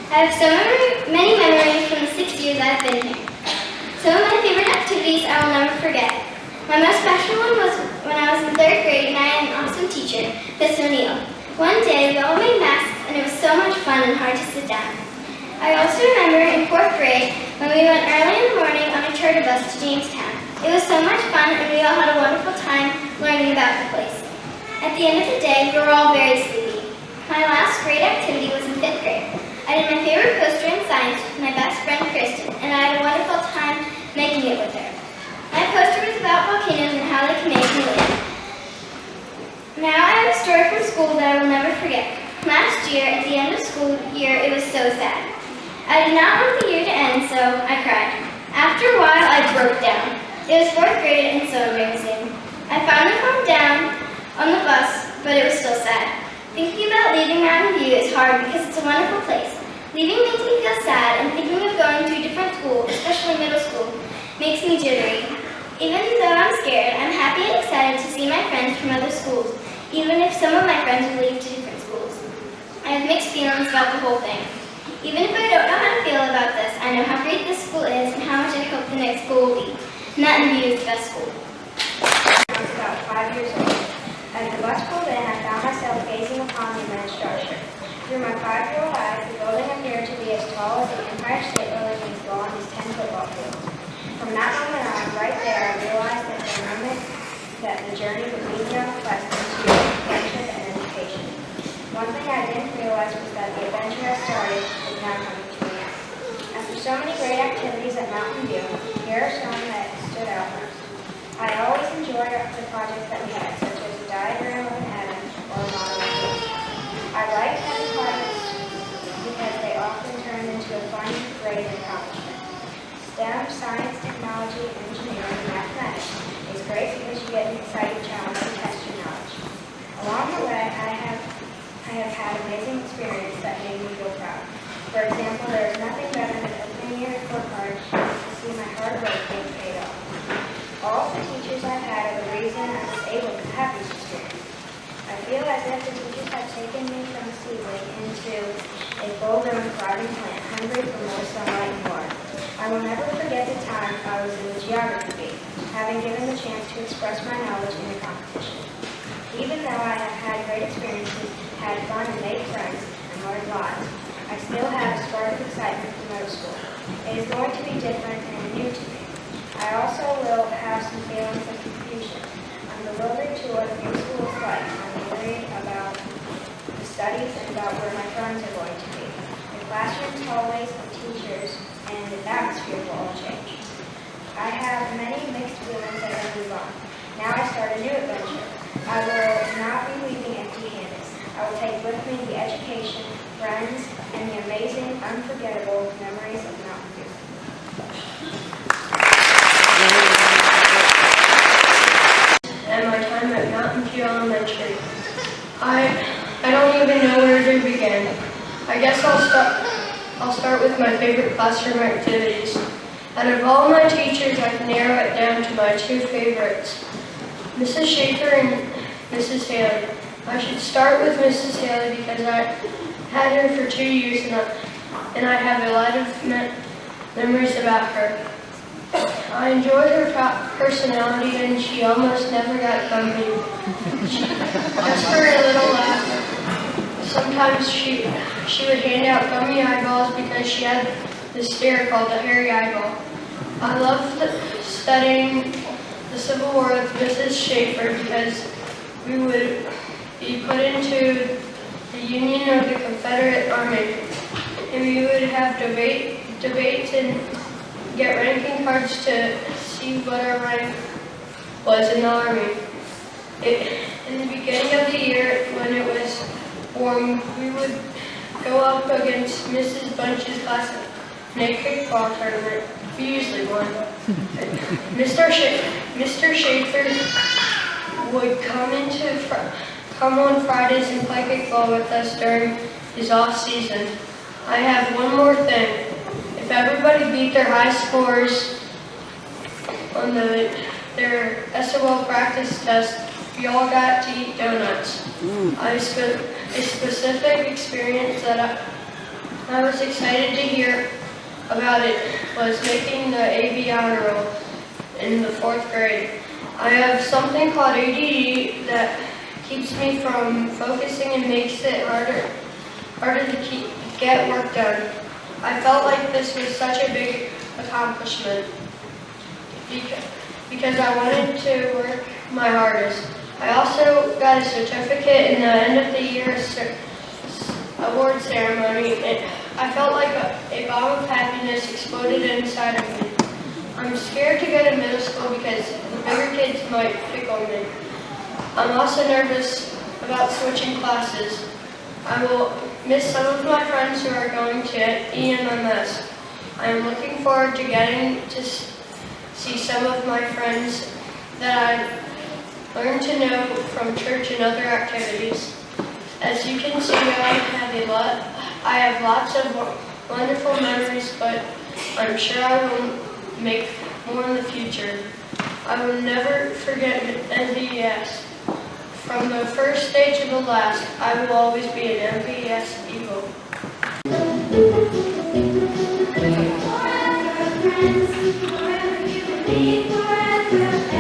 I have so many memories from the 6 years I've been here. Some of my favorite activities I will never forget. My most special one was when I was in 3rd grade and I had an awesome teacher, Miss O'Neill. One day we all made masks and it was so much fun and hard to sit down. I also remember in 4th grade when we went early in the morning on a charter bus to Jamestown. It was so much fun and we all had a wonderful time learning about the place. At the end of the day, we were all very sleepy. My last grade activity was in 5th grade. I did my favorite poster in science with my best friend Kristen, and I had a wonderful time making it with her. My poster was about volcanoes and how they can make me live. Now I have a story from school that I will never forget. Last year, at the end of school year, it was so sad. I did not want the year to end, so I cried. After a while, I broke down. It was 4th grade and so embarrassing. I finally calmed down on the bus, but it was still sad. Thinking about leaving Mountain View is hard because it's a wonderful place. Leaving makes me feel sad, and thinking of going to a different school, especially middle school, makes me jittery. Even though I'm scared, I'm happy and excited to see my friends from other schools, even if some of my friends will leave to different schools. I have mixed feelings about the whole thing. Even if I don't know how to feel about this, I know how great this school is and how much I hope the next school will be. Mountain View is the best school. I was about 5 years old. As the bus pulled in, I found myself gazing upon the immense structure. Through my 5-year-old eyes, the building appeared to be as tall as the Empire State Building and as long as 10 football fields. From that moment on, right there, I realized that the journey would lead me on a quest into friendship and education. One thing I didn't realize was that the adventure I started was now coming to an end. After so many great activities at Mountain View, here are some that stood out most. I always enjoyed the projects that we had, such as a diagram of an atom or a model of space. I liked having projects because they often turned into a fun, great accomplishment. STEM, science, technology, engineering, and mathematics is great because you get an exciting challenge to test your knowledge. Along the way, I have had amazing experiences that made me feel proud. For example, there is nothing better than opening your report card to see my hard work being paid off. All of the teachers I've had are the reason I was able to have this experience. I feel as if the teachers have taken me from a seedling into a full-grown thriving plant, hungry for more sunlight and water. I will never forget the time I was in the geography bee, having given the chance to express my knowledge in a competition. Even though I have had great experiences, had fun and made friends, and learned lots, I still have a spark of excitement for middle school. It is going to be different and new to me. I also will have some feelings of confusion. I'm bewildered to what a new school is like. I'm worried about the studies and about where my friends are going to be. The classrooms, hallways, and teachers, and the atmosphere will all change. I have many mixed feelings as I move on. Now I start a new adventure. I will not be leaving empty-handed. I will take with me the education, friends, and the amazing, unforgettable memories of Mountain View. And my time at Mountain View Elementary. I don't even know where to begin. I guess I'll start with my favorite classroom activities. Out of all my teachers, I can narrow it down to my 2 favorites, Mrs. Schaefer and Mrs. Haley. I should start with Mrs. Haley because I had her for 2 years and I have a lot of memories about her. I enjoyed her personality and she almost never got grumpy. Just for a little laugh. Sometimes she would hand out gummy eyeballs because she had this stare called the hairy eyeball. I loved studying the Civil War with Mrs. Schaefer because we would be put into the Union or the Confederate Army, and we would have debates and get ranking cards to see what our rank was in the Army. In the beginning of the year, when it was warm, we would go up against Mrs. Bunch's class in a kickball tournament. We usually won. Mr. Schaefer would come on Fridays and play kickball with us during his off season. I have one more thing. If everybody beat their high scores on their SOL practice test, we all got to eat donuts. A specific experience that I was excited to hear about it was making the AB honor roll in the 4th grade. I have something called ADD that keeps me from focusing and makes it harder to get work done. I felt like this was such a big accomplishment because I wanted to work my hardest. I also got a certificate in the end of the year award ceremony, and I felt like a bomb of happiness exploded inside of me. I'm scared to go to middle school because the bigger kids might pick on me. I'm also nervous about switching classes. I will miss some of my friends who are going to EMMS. I am looking forward to getting to see some of my friends that I learned to know from church and other activities. As you can see, I have lots of wonderful memories, but I'm sure I will make more in the future. I will never forget MVS. From the first day to the last, I will always be an MVS Eagle. Forever friends, forever you and me, forever.